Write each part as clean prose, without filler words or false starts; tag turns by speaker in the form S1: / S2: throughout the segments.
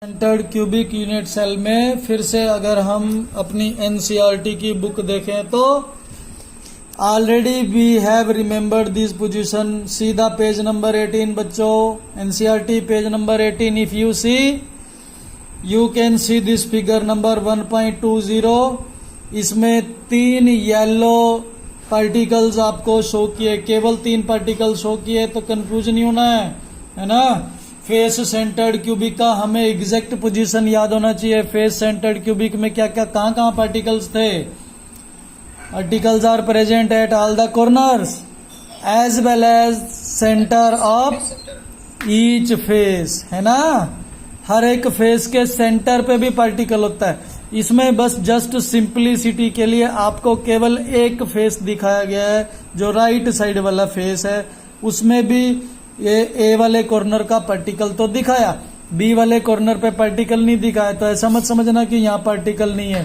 S1: Centred cubic unit cell में फिर से अगर हम अपनी एनसीईआरटी की बुक देखें तो already we have remembered this position. See the page number 18 बच्चों, NCERT page number 18। If you see you can see this figure number 1.20। इसमें 3 येलो पार्टिकल्स आपको शो किए, केवल 3 पार्टिकल शो किए, तो कंफ्यूज नहीं होना है ना। फेस सेंटर्ड क्यूबिक का हमें एग्जैक्ट पोजीशन याद होना चाहिए। फेस सेंटर्ड क्यूबिक में क्या क्या कहां पार्टिकल्स थे। Particles are present at all the corners as well as centre of each face, है ना। हर एक फेस के सेंटर पे भी पार्टिकल होता है। इसमें बस जस्ट सिंपलिसिटी के लिए आपको केवल एक फेस दिखाया गया है, जो राइट साइड वाला फेस है। उसमें भी ये ए वाले कॉर्नर का पार्टिकल तो दिखाया, बी वाले कॉर्नर पे पार्टिकल नहीं दिखाया। तो ऐसा मत समझना कि यहाँ पार्टिकल नहीं है।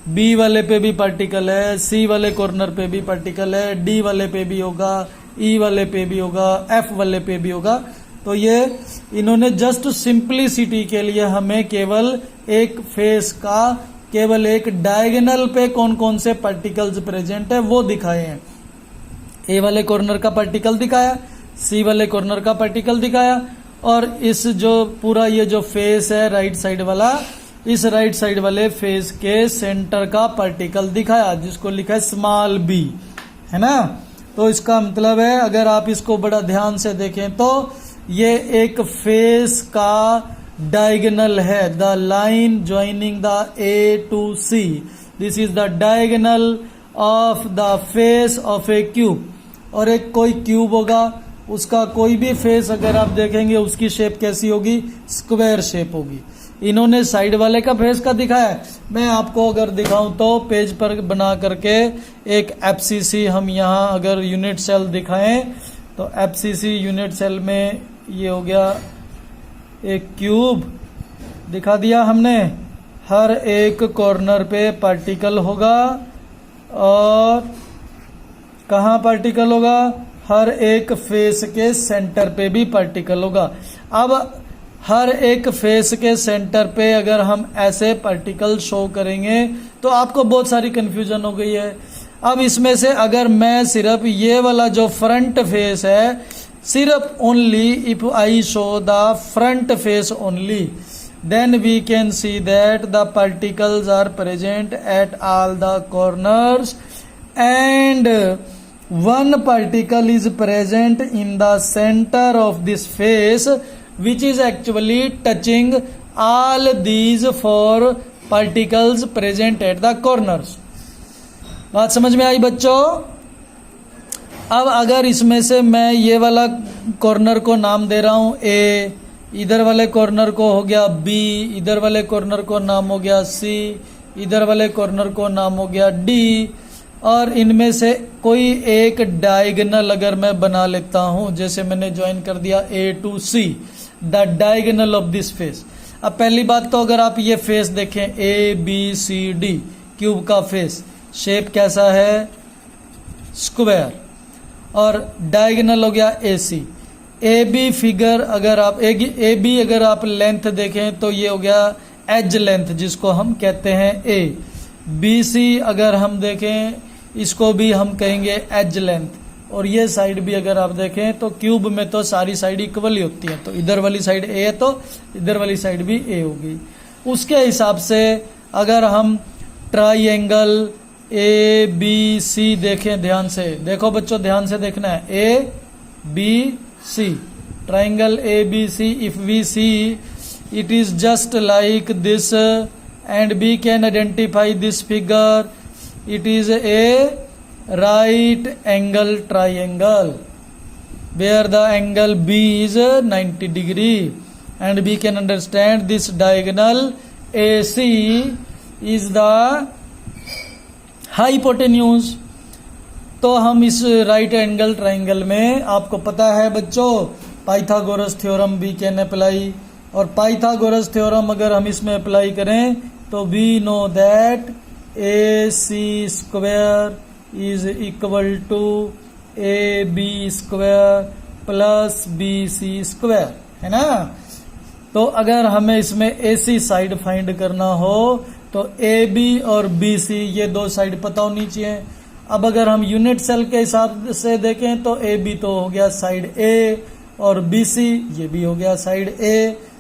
S1: बी वाले पे भी पार्टिकल है, सी वाले कॉर्नर पे भी पार्टिकल है, डी वाले पे भी होगा, ई वाले पे भी होगा, एफ वाले पे भी होगा। तो ये इन्होंने जस्ट सिंपलिसिटी के लिए हमें केवल एक फेस का केवल एक डायगोनल पे कौन कौन से पार्टिकल्स प्रेजेंट है वो दिखाए हैं। ए वाले कॉर्नर का पार्टिकल दिखाया, सी वाले कॉर्नर का पार्टिकल दिखाया, और इस जो पूरा ये जो फेस है राइट साइड वाला, इस राइट साइड वाले फेस के सेंटर का पार्टिकल दिखाया, जिसको लिखा है स्मॉल बी, है ना। तो इसका मतलब है अगर आप इसको बड़ा ध्यान से देखें तो ये एक फेस का डायगोनल है। The line joining the A to C, this is the diagonal of the face of a cube. और एक कोई क्यूब होगा, उसका कोई भी फेस अगर आप देखेंगे उसकी शेप कैसी होगी, स्क्वायर शेप होगी। इन्होंने साइड वाले का फेस का दिखाया है। मैं आपको अगर दिखाऊं तो पेज पर बना करके एक एफसीसी हम यहाँ अगर यूनिट सेल दिखाएं तो एफसीसी यूनिट सेल में ये हो गया एक क्यूब दिखा दिया हमने। हर एक कॉर्नर पे पार्टिकल होगा, और कहाँ पार्टिकल होगा, हर एक फेस के सेंटर पे भी पार्टिकल होगा। अब हर एक फेस के सेंटर पे अगर हम ऐसे पार्टिकल शो करेंगे तो आपको बहुत सारी कंफ्यूजन हो गई है। अब इसमें से अगर मैं सिर्फ ये वाला जो फ्रंट फेस है, सिर्फ only if I show the front face only, then we can see that the particles are present at all the corners and one particle is present in the center of this face, which is actually touching all these 4 particles present at the corners। बात समझ में आई बच्चों। अब अगर इसमें से मैं ये वाला कॉर्नर को नाम दे रहा हूं ए, इधर वाले कॉर्नर को हो गया बी, इधर वाले कॉर्नर को नाम हो गया सी, इधर वाले कॉर्नर को नाम हो गया डी, और इनमें से कोई एक डायगोनल अगर मैं बना लेता हूं, जैसे मैंने ज्वाइन कर दिया A to C, the diagonal of this face. अब पहली बात तो अगर आप ये फेस देखें A B C D, cube का फेस शेप कैसा है, स्क्वायर, और डायगोनल हो गया ए सी। ए बी फिगर अगर आप ए बी अगर आप लेंथ देखें तो ये हो गया एज लेंथ, जिसको हम कहते हैं ए। बी सी अगर हम देखें इसको भी हम कहेंगे एज लेंथ। और ये साइड भी अगर आप देखें तो क्यूब में तो सारी साइड इक्वल ही होती है, तो इधर वाली साइड ए है तो इधर वाली साइड भी ए होगी। उसके हिसाब से अगर हम ट्राइंगल ए बी सी देखें, ध्यान से देखो बच्चों, ध्यान से देखना है, A B C, triangle A B C, if we see it is just like this and we can identify this figure, it is a right angle triangle where the angle B is 90 degree, and we can understand this diagonal AC is the hypotenuse। तो हम इस right angle triangle में आपको पता है बच्चों Pythagoras theorem भी can apply, और पाइथागोरस थ्योरम अगर हम इसमें अप्लाई करें तो we know that A C square is equal to A B square plus B C square, है ना। तो अगर हमें इसमें AC साइड फाइंड करना हो तो AB और BC ये दो साइड पता होनी चाहिए। अब अगर हम यूनिट सेल के हिसाब से देखें तो AB तो हो गया साइड A और BC ये भी हो गया साइड A,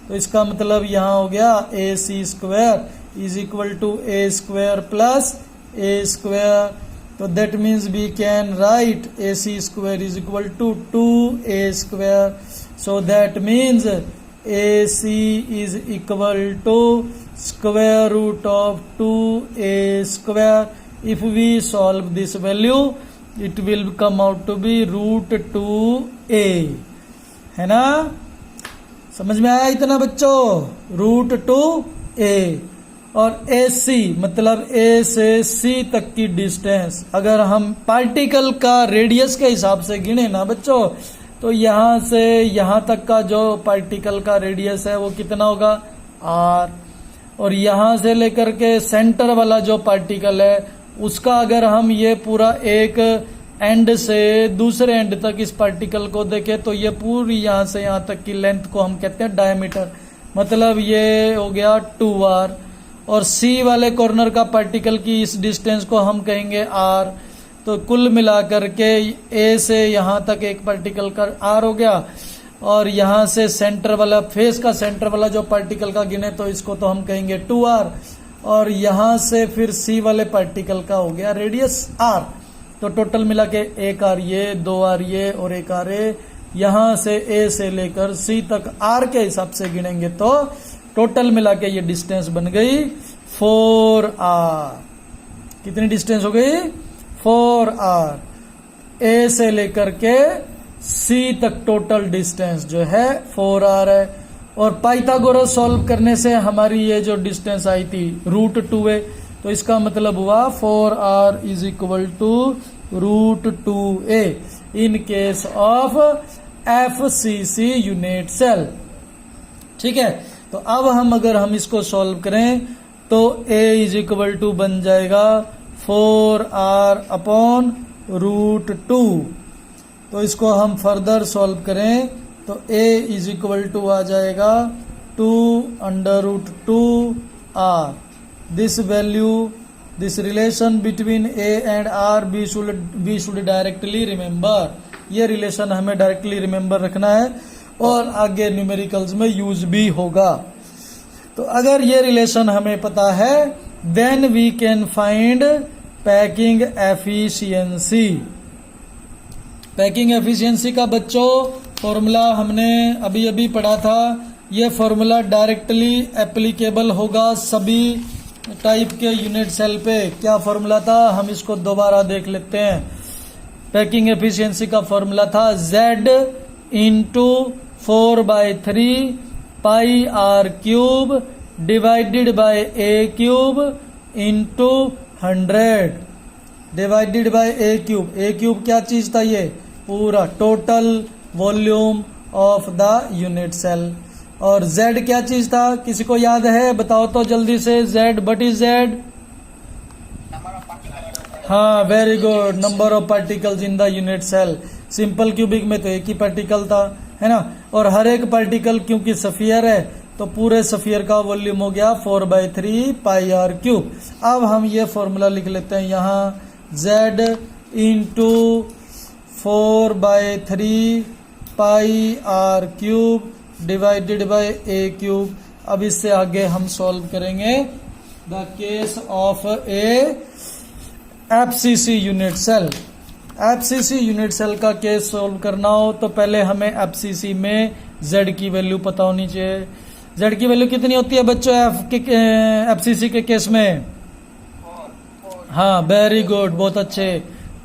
S1: तो इसका मतलब यहाँ हो गया AC square is equal to A square plus A square. तो that means we can write AC square is equal to 2A square. So that means AC is equal to square root of 2A square. If we solve this value, it will come out to be root 2A, है ना? समझ में आया इतना बच्चों? Root 2A और AC मतलब A से C तक की डिस्टेंस अगर हम पार्टिकल का रेडियस के हिसाब से गिने ना बच्चों, तो यहां से यहां तक का जो पार्टिकल का रेडियस है वो कितना होगा R, और यहां से लेकर के सेंटर वाला जो पार्टिकल है उसका अगर हम ये पूरा एक एंड से दूसरे एंड तक इस पार्टिकल को देखें तो ये पूरी यहां से यहां तक की लेंथ को हम कहते हैं डायमीटर, मतलब ये हो गया 2R, और C वाले कॉर्नर का पार्टिकल की इस डिस्टेंस को हम कहेंगे R। तो कुल मिलाकर के A से यहां तक एक पार्टिकल का R हो गया, और यहां से सेंटर वाला फेस का सेंटर वाला जो पार्टिकल का गिने तो इसको तो हम कहेंगे 2R, और यहां से फिर C वाले पार्टिकल का हो गया रेडियस R। तो टोटल मिला के 1R ये, 2R ये और 1R ये। यहां से A से लेकर C तक R के हिसाब से गिनेंगे तो टोटल मिला के ये डिस्टेंस बन गई 4R। कितनी डिस्टेंस हो गई? 4R। A से लेकर के C तक टोटल डिस्टेंस जो है 4R है, और पाइथागोरस सॉल्व करने से हमारी ये जो डिस्टेंस आई थी रूट 2A, तो इसका मतलब हुआ 4R is equal to root 2A in case of FCC unit cell. ठीक है, तो अब हम अगर हम इसको सॉल्व करें तो A इज इक्वल टू बन जाएगा 4R अपॉन रूट 2। तो इसको हम फर्दर सॉल्व करें तो A इज इक्वल टू आ जाएगा 2 under root 2R। This value, this relation between A and R we should directly remember. ये रिलेशन हमें डायरेक्टली रिमेम्बर रखना है और आगे न्यूमेरिकल्स में यूज भी होगा। तो अगर ये रिलेशन हमें पता है then we can find packing efficiency. Packing efficiency का बच्चों फॉर्मूला हमने अभी अभी पढ़ा था। ये फॉर्मूला डायरेक्टली एप्लीकेबल होगा सभी टाइप के यूनिट सेल पे। क्या फॉर्मूला था, हम इसको दोबारा देख लेते हैं। पैकिंग एफिशिएंसी का फॉर्मूला था Z into 4/3 pi R cube divided by A cube into 100 divided by A cube. A cube क्या चीज था? ये पूरा total volume of the unit cell. और Z क्या चीज था, किसी को याद है? बताओ तो जल्दी से। Z, what is Z? हाँ, very good, number of particles in the unit cell. Simple cubic में तो एक ही पार्टिकल था, है ना, और हर एक पार्टिकल क्योंकि सफियर है तो पूरे सफियर का वॉल्यूम हो गया 4/3 पाई R क्यूब। अब हम ये फॉर्मूला लिख लेते हैं यहाँ, Z into 4/3 pi R cube divided by A cube. अब इससे आगे हम सॉल्व करेंगे the case of a FCC unit cell. FCC unit cell का केस सॉल्व करना हो तो पहले हमें FCC में Z की वैल्यू पता होनी चाहिए। Z की वैल्यू कितनी होती है बच्चों FCC के केस में? हाँ, वेरी गुड, बहुत अच्छे।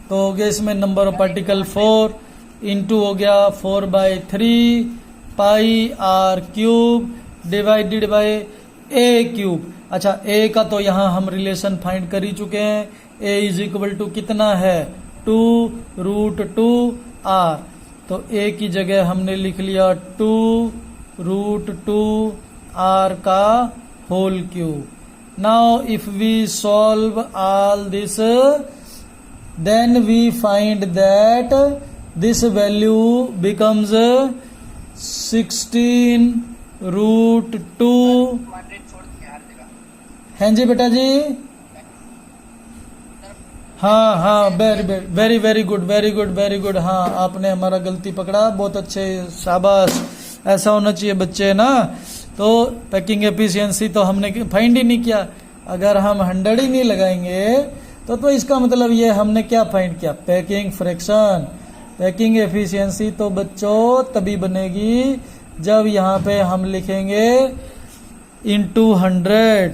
S1: तो हो गया इसमें नंबर ऑफ पार्टिकल 4 इंटू हो गया 4/3 pi R cube divided by A cube. अच्छा, A का तो यहाँ हम रिलेशन फाइंड कर ही चुके हैं। A इज इक्वल टू कितना है? 2 रूट 2R। तो A की जगह हमने लिख लिया 2 रूट 2R का whole cube. Now if we solve all this then we find that this value becomes 16 √2। हैं जी बेटा जी, हाँ हाँ, very very good, very good, very good. हाँ, आपने हमारा गलती पकड़ा, बहुत अच्छे, शाबाश। ऐसा होना चाहिए बच्चे ना। तो पैकिंग एफिशिएंसी तो हमने फाइंड ही नहीं किया। अगर हम 100 ही नहीं लगाएंगे तो इसका मतलब ये हमने क्या फाइंड किया, पैकिंग फ्रैक्शन। पैकिंग एफिशिएंसी तो बच्चों तभी बनेगी जब यहाँ पे हम लिखेंगे into 100।